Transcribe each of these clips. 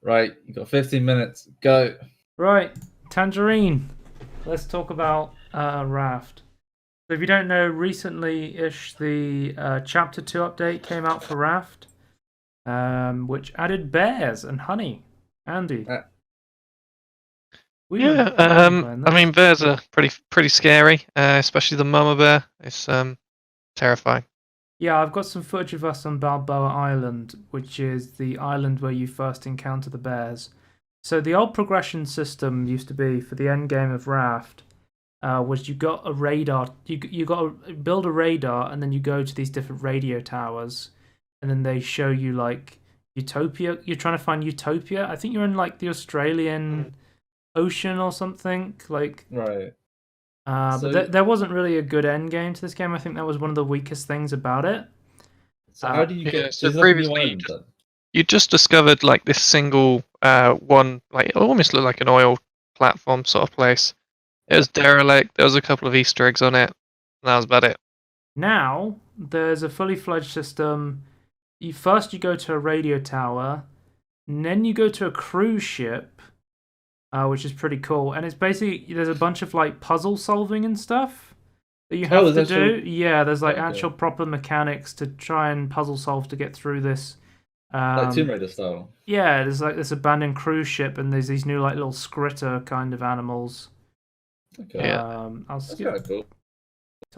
Right, you got 15 minutes. Go. Right, Tangerine. Let's talk about Raft. So if you don't know, recently-ish the Chapter 2 update came out for Raft, which added bears and honey. Andy, Uh, we've Yeah, been playing I this. mean bears are pretty scary, especially the mama bear. It's terrifying. Yeah, I've got some footage of us on Balboa Island, which is the island where you first encounter the bears. So the old progression system used to be for the end game of Raft. Was you got a radar, you got to build a radar, and then you go to these different radio towers, and then they show you like Utopia. You're trying to find Utopia. I think you're in like the Australian Ocean or something. Like, right. but So, there wasn't really a good end game to this game. I think that was one of the weakest things about it. so how do you Yeah, get? so Is it like a new previously island then? you just discovered like this single one, like it almost looked like an oil platform sort of place. It was derelict. There was a couple of Easter eggs on it, and that was about it. Now there's a fully fledged system. You go to a radio tower, and then you go to a cruise ship, which is pretty cool. And it's basically there's a bunch of like puzzle solving and stuff that you have to do. Yeah, there's like actual proper mechanics to try and puzzle solve to get through this. Like Tomb Raider style. Yeah, there's like this abandoned cruise ship, and there's these new like little scritter kind of animals. Okay. Yeah. I'll That's skip kind of cool.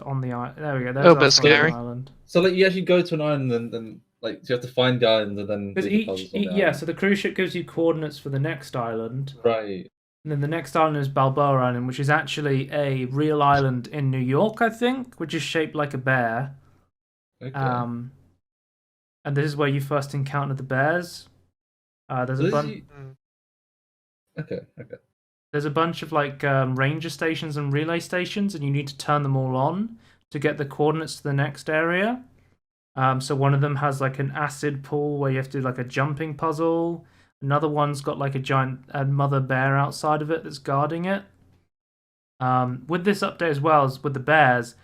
on the island. There we go. A There's little bit us on the scary. island. So like you actually go to an island and then like do you have to find the island and then do Because the puzzles on the yeah, island? so the cruise ship gives you coordinates for the next island, Right. and then the next island is Balboa Island, which is actually a real island in New York, I think, which is shaped like a bear. Okay. And this is where you first encounter the bears. There's So a this bunch. is- Okay. Okay. There's a bunch of like ranger stations and relay stations, and you need to turn them all on to get the coordinates to the next area. So one of them has like an acid pool where you have to do like a jumping puzzle. Another one's got like a giant mother bear outside of it that's guarding it. With this update as well as with the bears,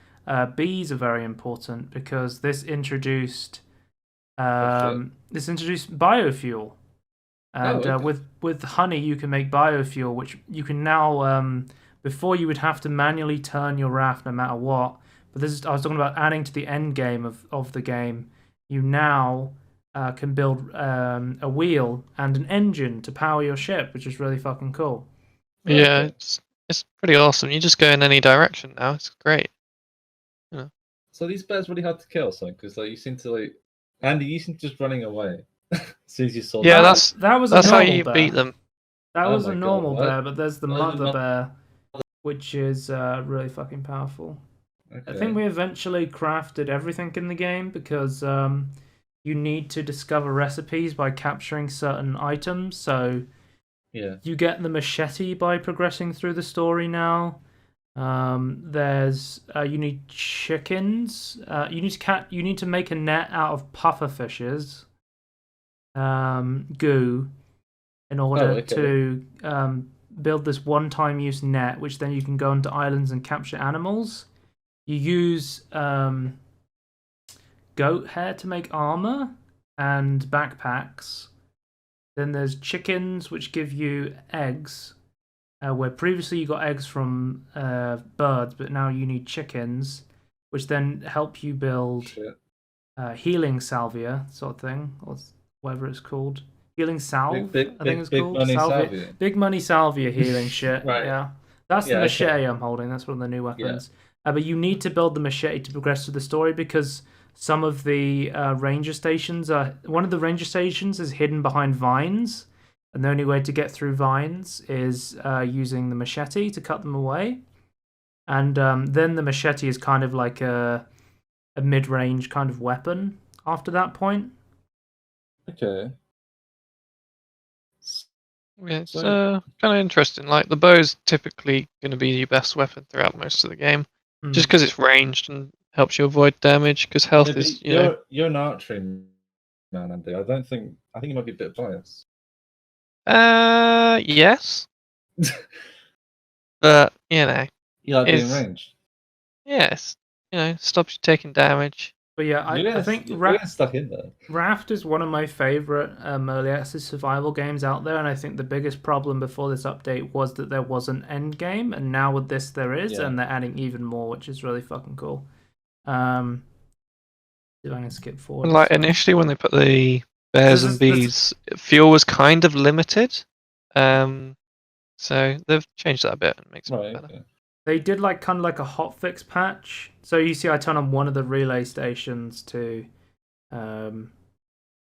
bees are very important because this introduced biofuel. And okay. with honey, you can make biofuel, which you can now. Before you would have to manually turn your raft no matter what. But I was talking about adding to the end game of the game. You now can build a wheel and an engine to power your ship, which is really fucking cool. Yeah, it's pretty awesome. You just go in any direction now. It's great. So these bears really hard to kill, so because like you seem to like Andy, you seem to just running away as soon as you saw Yeah, that. that was that's a how normal you bear. beat them. That Oh was my a God, normal what? bear, but there's the Oh, there's mother another- bear, which is really fucking powerful. Okay. I think we eventually crafted everything in the game because you need to discover recipes by capturing certain items. So Yeah. you get the machete by progressing through the story now. There's you need chickens. You need to make a net out of puffer fishes. Goo, in order to build this one-time use net, which then you can go onto islands and capture animals. You use goat hair to make armor and backpacks. Then there's chickens, which give you eggs. Where previously you got eggs from birds, but now you need chickens, which then help you build healing salvia sort of thing, or whatever it's called. Healing salve, I think it's called. Salvia. Big money salvia healing shit. Right. Yeah. That's the Yeah, machete I'm holding. That's one of the new weapons. But you need to build the machete to progress through the story because some of the ranger stations are. One of the ranger stations is hidden behind vines, and the only way to get through vines is using the machete to cut them away. And then the machete is kind of like a mid-range kind of weapon after that point. Okay. Yeah, it's kind of interesting. Like the bow is typically going to be your best weapon throughout most of the game, just because it's ranged and helps you avoid damage. Because health is, you're an archery man, Andy. I think you might be a bit biased. Yes, but you like being ranged. Yes, stops you taking damage. But yeah, I think you're getting stuck in there. Raft is one of my favorite early access survival games out there, and I think the biggest problem before this update was that there was an end game, and now with this there is, and they're adding even more, which is really fucking cool. See if I can skip forward. Like initially when they put the bears and bees, fuel was kind of limited. So they've changed that a bit and makes it better. Okay. They did like kind of like a hotfix patch. So you see, I turn on one of the relay stations to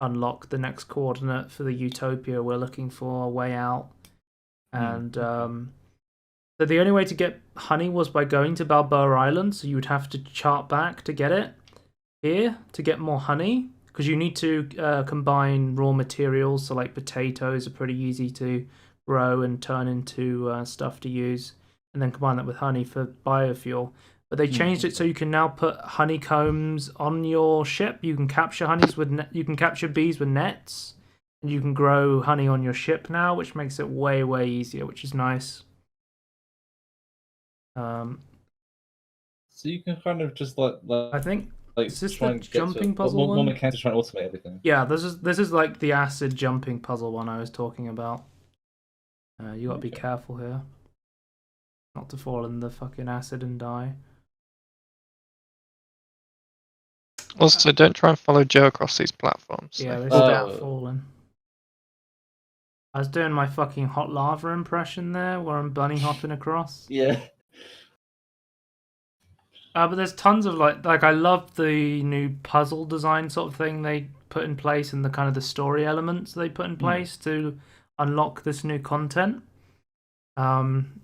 unlock the next coordinate for the utopia we're looking for, way out. And so the only way to get honey was by going to Balboa Island. So you would have to chart back to get it here to get more honey, because you need to combine raw materials. So like potatoes are pretty easy to grow and turn into stuff to use, and then combine that with honey for biofuel. But they changed it so you can now put honeycombs on your ship. You can capture you can capture bees with nets, and you can grow honey on your ship now, which makes it way easier, which is nice. So you can kind of just like I think is this try the and get jumping puzzle one? One mechanic to try and automate everything. Yeah, this is like the acid jumping puzzle one I was talking about. You gotta be careful here, not to fall in the fucking acid and die. Also, don't try and follow Joe across these platforms. Yeah, they start falling. I was doing my fucking hot lava impression there, where I'm bunny hopping across. Yeah. But there's tons of like I love the new puzzle design sort of thing they put in place, and the kind of the story elements they put in place to unlock this new content. And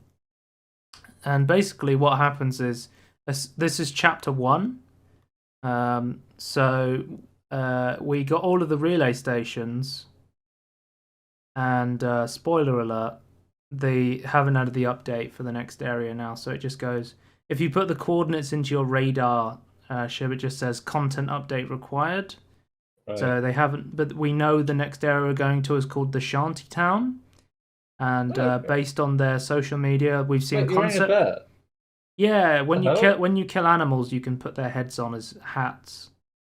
basically what happens is this is chapter 1. So we got all of the relay stations, and spoiler alert, they haven't added the update for the next area now. So it just goes, if you put the coordinates into your radar ship, it just says content update required. Right. So they haven't, but we know the next area we're going to is called the Shanty Town, and based on their social media, we've seen concept. Yeah, when you kill animals, you can put their heads on as hats.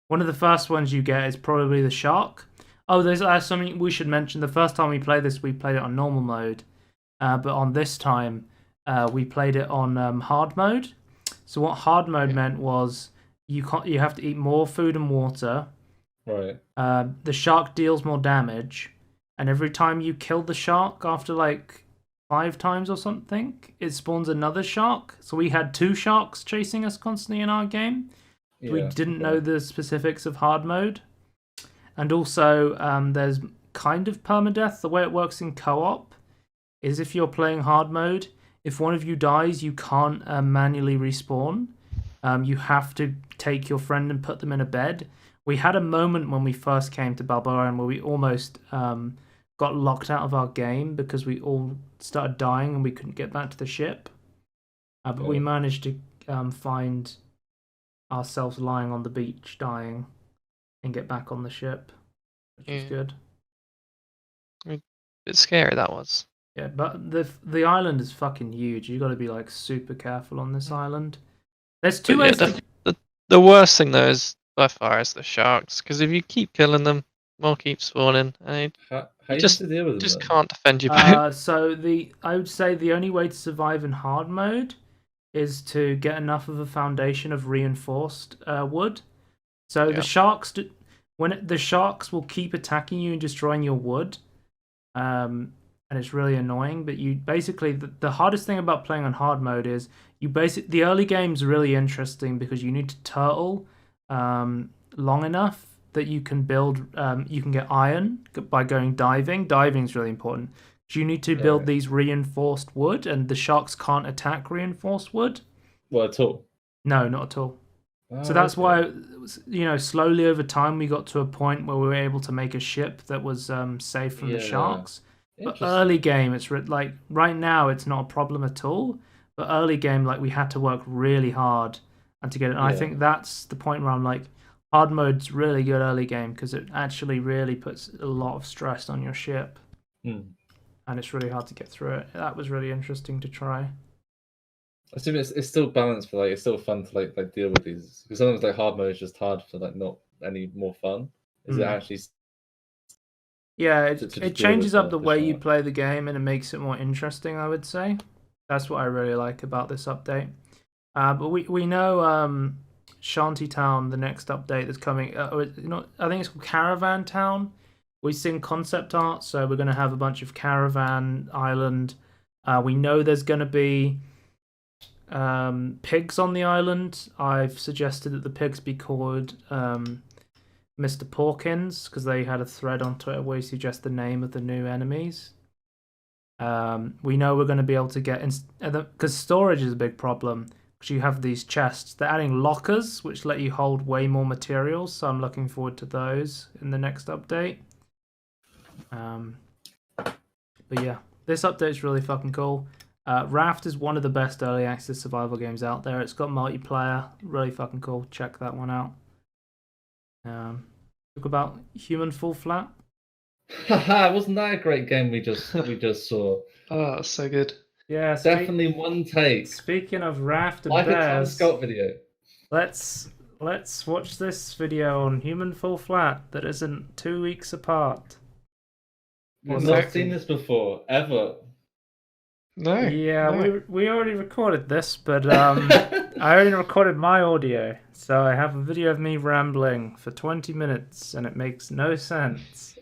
One of the first ones you get is probably the shark. Oh, there's something we should mention. The first time we played this, we played it on normal mode, but on this time, we played it on hard mode. So what hard mode meant was you have to eat more food and water. Right. The shark deals more damage, and every time you kill the shark after like 5 times or something, it spawns another shark. So we had 2 sharks chasing us constantly in our game. Yeah, we didn't know the specifics of hard mode. And also, there's kind of permadeath. The way it works in co-op is if you're playing hard mode, if one of you dies, you can't manually respawn. You have to take your friend and put them in a bed. We had a moment when we first came to Balboa where we almost got locked out of our game because we all started dying and we couldn't get back to the ship. But we managed to find ourselves lying on the beach dying and get back on the ship, which is good. A bit scary that was. Yeah, but the island is fucking huge. You got to be like super careful on this island. There's 2 ways. The worst thing though is by far is the sharks, because if you keep killing them, more keep spawning, and how you you just to deal with them, just then? can't defend your boat. So I would say the only way to survive in hard mode is to get enough of a foundation of reinforced wood. So the sharks, the sharks will keep attacking you and destroying your wood, and it's really annoying. But you basically the hardest thing about playing on hard mode is the early game's really interesting because you need to turtle long enough that you can build. You can get iron by going diving. Diving's really important. You need to build these reinforced wood, and the sharks can't attack reinforced wood. Well, at all? No, not at all. So that's why, slowly over time we got to a point where we were able to make a ship that was safe from the sharks. But early game, it's like right now it's not a problem at all. But early game, like we had to work really hard and to get it. And I think that's the point where I'm like, hard mode's really good early game because it actually really puts a lot of stress on your ship. And it's really hard to get through it. That was really interesting to try. I assume it's still balanced for like it's still fun to like deal with these because sometimes like hard mode is just hard for like not any more fun. Is it actually Yeah, to it just deal changes with up the the way you shark? play the game and it makes it more interesting, I would say. That's what I really like about this update. But we know Shantytown, the next update that's coming. I think it's called Caravan Town. We've seen concept art, so we're going to have a bunch of Caravan Island. We know there's going to be pigs on the island. I've suggested that the pigs be called Mr. Porkins because they had a thread on Twitter where he suggests the name of the new enemies. We know we're going to be able to get because storage is a big problem. Because you have these chests, they're adding lockers which let you hold way more materials. So I'm looking forward to those in the next update. But yeah, this update's really fucking cool. Raft is one of the best early access survival games out there. It's got multiplayer, really fucking cool. Check that one out. Talk about Human Fall Flat. Haha, wasn't that a great game we just saw? Oh, that's so good. Yeah, Definitely one take. Speaking of Raft and Like a Tom bears, Scott video. let's watch this video on Human Fall Flat that isn't 2 weeks apart. We've not seen this before, ever. No. Yeah, no. we already recorded this, but I already recorded my audio, so I have a video of me rambling for 20 minutes, and it makes no sense.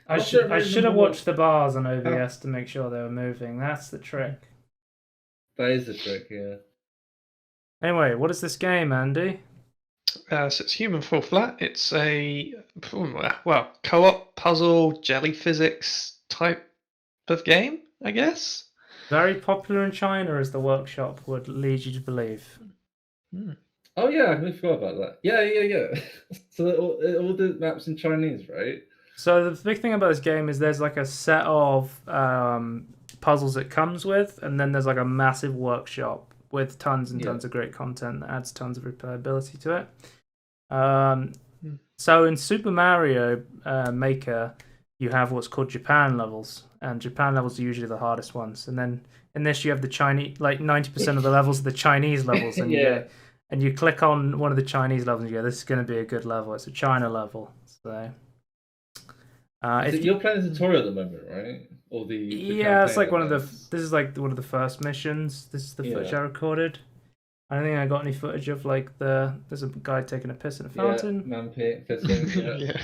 I should have watched the bars on OBS to make sure they were moving. That's the trick. That is the trick, yeah. Anyway, what is this game, Andy? So it's Human Fall Flat. It's a co-op puzzle jelly physics type of game, I guess. Very popular in China, as the workshop would lead you to believe. Oh yeah, I completely forgot about that. Yeah. So all the maps in Chinese, right? So the big thing about this game is there's like a set of puzzles it comes with, and then there's like a massive workshop with tons and tons of great content that adds tons of replayability to it. So in Super Mario Maker, you have what's called Japan levels, and Japan levels are usually the hardest ones. And then in this, you have the Chinese, like 90% of the levels are the Chinese levels, and you click on one of the Chinese levels, and you go, "This is going to be a good level. It's a China level." So. You're playing the tutorial at the moment, right? Or it's like this is like one of the first missions. This is the footage I recorded. I don't think I got any footage of like there's a guy taking a piss in a fountain. Man pissing.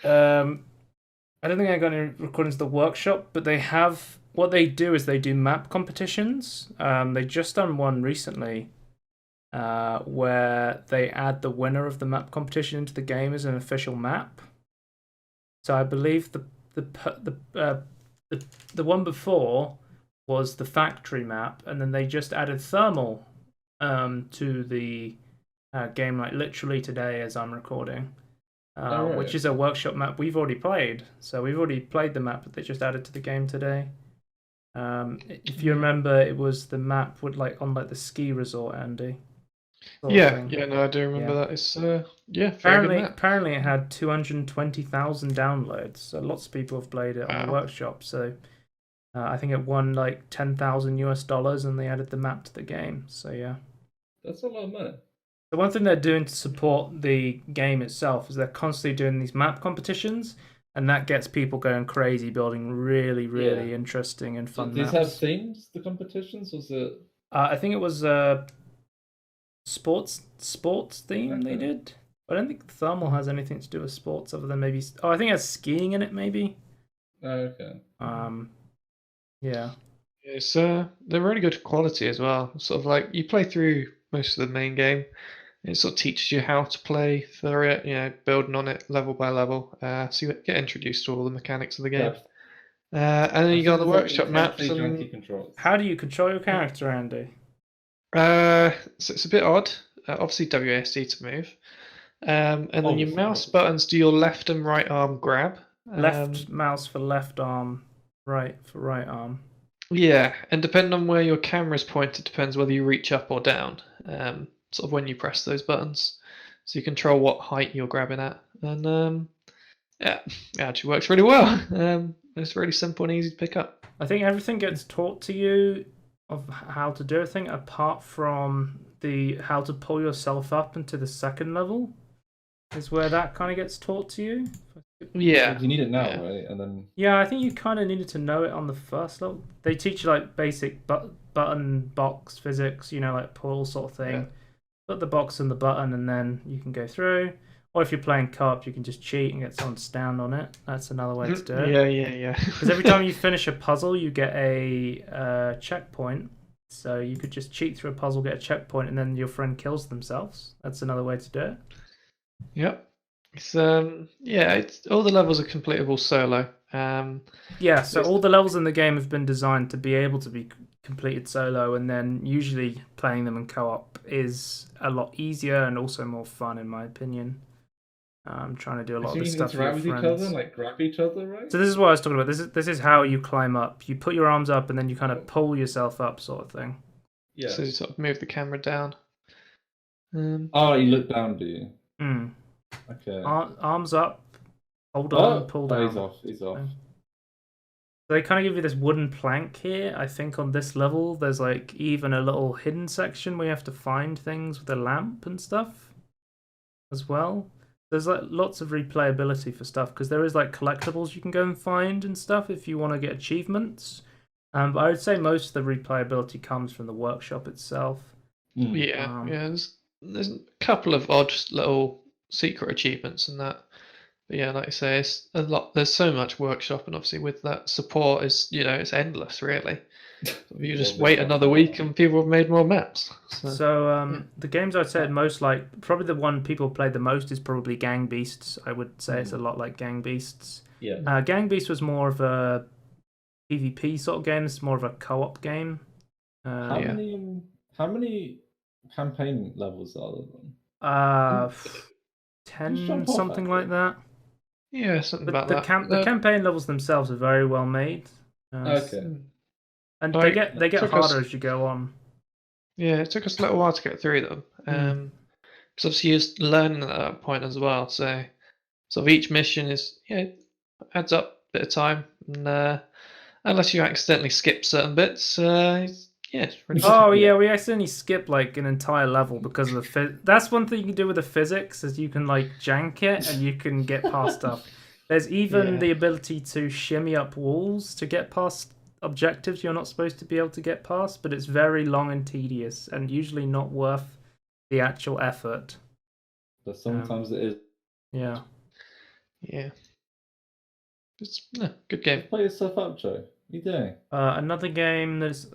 I don't think I got any recordings of the workshop, but they have what they do is they do map competitions. They just done one recently, where they add the winner of the map competition into the game as an official map. So I believe the one before was the factory map, and then they just added thermal to the game like literally today as I'm recording, which is a workshop map we've already played. So we've already played the map that they just added to the game today. If you remember, it was the map with on the ski resort, Andy. No, I do remember that. It's apparently it had 220,000 downloads. So lots of people have played it on the workshop. So I think it won like $10,000 and they added the map to the game. So yeah, that's a lot of money. The one thing they're doing to support the game itself is they're constantly doing these map competitions, and that gets people going crazy, building really interesting and fun maps. These have themes, the competitions? Was it? I think it was sports theme they did. I don't think Thermal has anything to do with sports other than maybe. Oh, I think it has skiing in it, maybe. Oh, okay. Yeah. It's they're really good quality as well. Sort of like you play through most of the main game. It sort of teaches you how to play through it, building on it level by level. So you get introduced to all the mechanics of the game. And then you go on the workshop maps. How do you control your character, Andy? So it's a bit odd. Obviously WASD to move. And then your mouse buttons do your left and right arm grab. Left mouse for left arm, right for right arm. Yeah, and depending on where your camera's pointed, depends whether you reach up or down. Sort of when you press those buttons, so you control what height you're grabbing at, and it actually works really well. It's really simple and easy to pick up. I think everything gets taught to you of how to do everything, apart from the how to pull yourself up into the second level, is where that kind of gets taught to you. Yeah. You need it now, right? And then Yeah, I think you kind of needed to know it on the first level. They teach you like basic button box physics, like pull sort of thing. Yeah. Put the box in the button, and then you can go through. Or if you're playing co-op, you can just cheat and get someone to stand on it. That's another way to do it. Yeah. Because every time you finish a puzzle, you get a checkpoint. So you could just cheat through a puzzle, get a checkpoint, and then your friend kills themselves. That's another way to do it. Yep. It's it's all the levels are completable solo. Yeah, so all the levels in the game have been designed to be able to be completed solo, and then usually playing them in co-op is a lot easier and also more fun, in my opinion. I'm trying to do a lot of this stuff with your with each friends. other, like grab each other, right? So this is what I was talking about. This is how you climb up. You put your arms up, and then you kind of pull yourself up, sort of thing. Yeah. So you sort of move the camera down. Oh, you look down, do you? Mm. Okay. Arms up, hold on, pull down. He's off. So they kind of give you this wooden plank here. I think on this level, there's like even a little hidden section where you have to find things with a lamp and stuff as well. There's like lots of replayability for stuff because there is like collectibles you can go and find and stuff if you want to get achievements. But I would say most of the replayability comes from the workshop itself. Yeah, there's a couple of odd little secret achievements and that. But yeah, like I say, it's a lot. There's so much workshop, and obviously with that support is it's endless, really. You just wait another week, and people have made more maps. So the games I'd say most like, probably the one people play the most is probably Gang Beasts. I would say it's a lot like Gang Beasts. Yeah. Gang Beasts was more of a PvP sort of game. It's more of a co-op game. How many campaign levels are there? 10, something like that. Yeah, something about that. The campaign levels themselves are very well made. Okay. And they get harder as you go on. Yeah, it took us a little while to get through them. Because obviously you're learning at that point as well. So sort of each mission is adds up a bit of time, and unless you accidentally skip certain bits, it's pretty good. We accidentally skipped like an entire level because of the that's one thing you can do with the physics is you can like jank it and you can get past stuff. There's even the ability to shimmy up walls to get past objectives you're not supposed to be able to get past, but it's very long and tedious and usually not worth the actual effort. But sometimes it is. Yeah. Yeah. It's good game. Play yourself up, Joe. What are you doing? Another game that's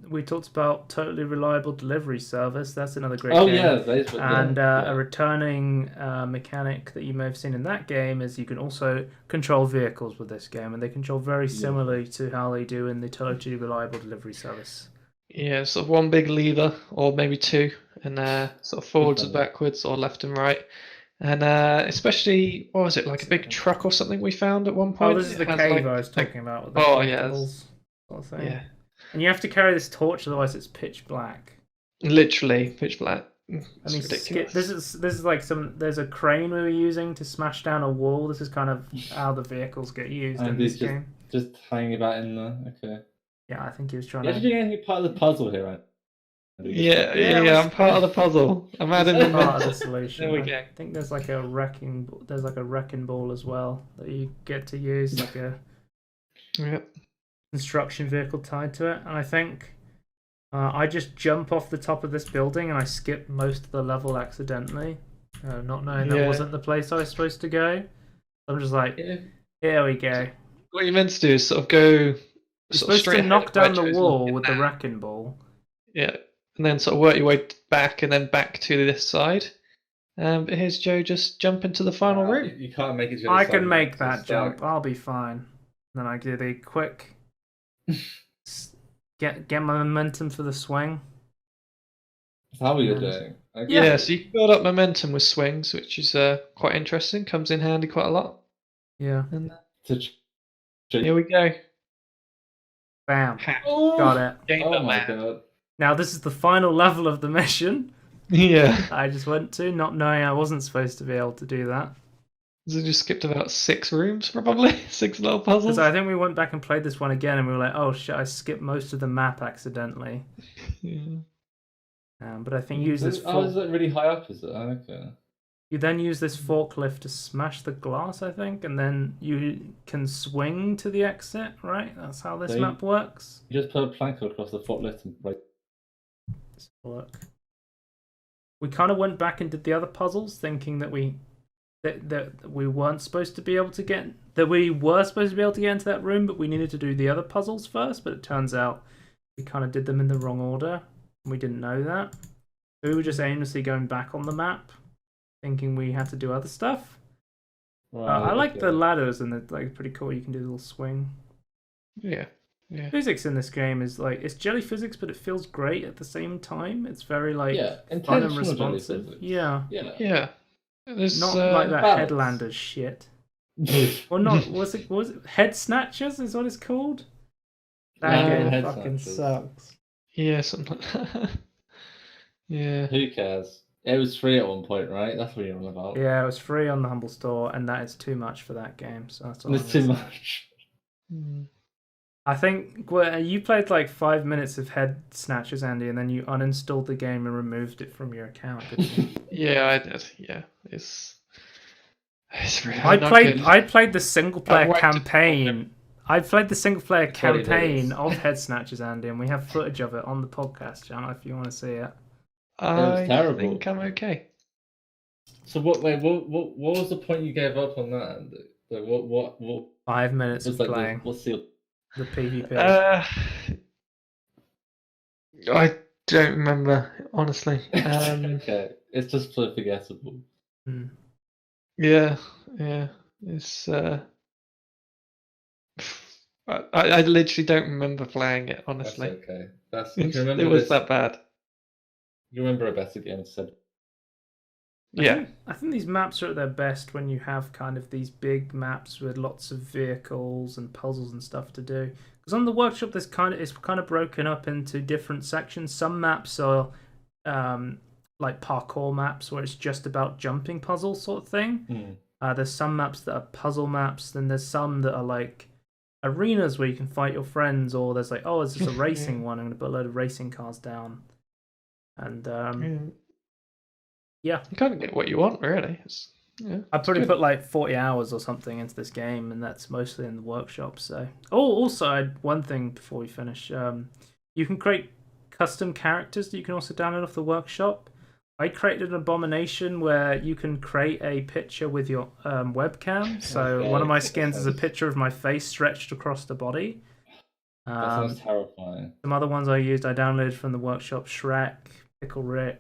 we talked about totally reliable delivery service. That's another great game. game. And a returning mechanic that you may have seen in that game is you can also control vehicles with this game, and they control very similarly to how they do in the totally reliable delivery service. Yeah, sort of one big lever, or maybe two, and sort of forwards and backwards, or left and right. And especially, what was it, like a big truck or something we found at one point? Oh, this is the cave I was talking about. With the sort of thing. Yeah. And you have to carry this torch, otherwise it's pitch black. Literally pitch black. It's ridiculous. This is like there's a crane we were using to smash down a wall. This is kind of how the vehicles get used in this game. Just hanging about in there. Okay. Yeah, I think he was trying to. You're doing anything part of the puzzle here, right? Yeah, I'm part of the puzzle. I'm adding the part of the solution. There we go. I think there's like a wrecking ball as well that you get to use, like a construction vehicle tied to it. And I think I just jump off the top of this building and I skip most of the level accidentally, not knowing that wasn't the place I was supposed to go. I'm just like, here we go. What you meant to do is sort of go. You're supposed to knock down the wall with the wrecking ball. Yeah. And then sort of work your way back and then back to this side. But here's Joe just jump into the final room. You can't make it to the I side, can make that jump. I'll be fine. Then I do the quick get my momentum for the swing. That's how you're doing. Okay. Yeah, so you can build up momentum with swings, which is quite interesting. Comes in handy quite a lot. Yeah. And here we go. Bam. Got it. Oh my god. Now this is the final level of the mission. Yeah. I just went to, not knowing I wasn't supposed to be able to do that. So just skipped about 6 rooms, probably 6 little puzzles. Because I think we went back and played this one again, and we were like, "Oh shit, I skipped most of the map accidentally." Yeah. But I think use this. Oh, is it really high up? Is it? Okay. You then use this forklift to smash the glass, I think, and then you can swing to the exit, right? That's how this map works. You just put a plank across the forklift and break. Look. We kind of went back and did the other puzzles, thinking that we weren't supposed to be able to get into that room, but we needed to do the other puzzles first. But it turns out we kind of did them in the wrong order, and we didn't know that. So we were just aimlessly going back on the map, thinking we had to do other stuff. Right, I like the ladders, and they're like pretty cool. You can do a little swing. Yeah. Yeah. Physics in this game is like it's jelly physics, but it feels great at the same time. It's very like fun and intentional jelly responsive. physics. Yeah. Yeah. There's Not like that balance. Headlanders shit. Or not? Was it Head Snatchers? Is what it's called. That game Head fucking Snatchers. sucks. Yeah, something like that. Yeah. Who cares? It was free at one point, right? That's what you're on about. Yeah, it was free on the Humble Store, and that is too much for that game. So that's all. It's too much. I think you played like 5 minutes of Head Snatchers, Andy, and then you uninstalled the game and removed it from your account, didn't you? Yeah, I did. Yeah, it's really I played the single player whacked it. campaign. I played the single player 20 campaign days. of Head Snatchers, Andy, and we have footage of it on the podcast channel if you want to see it. I terrible. think I'm okay. So what? Wait, what was the point you gave up on that? Andy? Like, what 5 minutes was of like playing what's the the PvP. I don't remember, honestly. okay? It's just forgettable. Yeah. It's I literally don't remember playing it, honestly. That's okay. It was that bad. You remember a better game instead. Yeah. I think these maps are at their best when you have kind of these big maps with lots of vehicles and puzzles and stuff to do. Because on the workshop, it's kind of broken up into different sections. Some maps are like parkour maps where it's just about jumping puzzles sort of thing. There's some maps that are puzzle maps. Then there's some that are like arenas where you can fight your friends. Or there's like, oh, this is a racing one. I'm going to put a load of racing cars down. And yeah, You kind of get what you want, really. I probably put like 40 hours or something into this game, and that's mostly in the workshop. So, also, I had one thing before we finish. You can create custom characters that you can also download off the workshop. I created an abomination where you can create a picture with your webcam. So one of my skins is a picture of my face stretched across the body. That sounds terrifying. Some other ones I downloaded from the workshop: Shrek, Pickle Rick.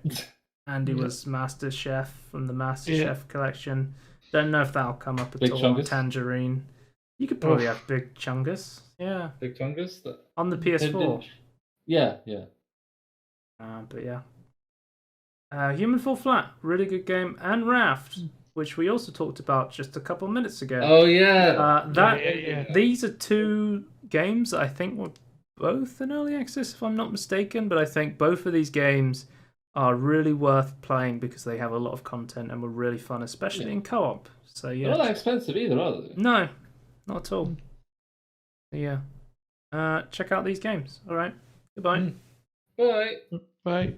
Andy was Master Chef from the Master Chef collection. Don't know if that'll come up at Big all. Chungus? Tangerine. You could probably have Big Chungus. Yeah. Big Chungus? On the PS4. Yeah. But yeah. Human Fall Flat, really good game. And Raft, which we also talked about just a couple minutes ago. Oh, yeah. These are 2 games that I think were both in early access, if I'm not mistaken. But I think both of these games are really worth playing because they have a lot of content and were really fun, especially in co-op. So yeah, they're not that expensive either, are they? No, not at all. Yeah, check out these games. All right, goodbye. Bye. Bye.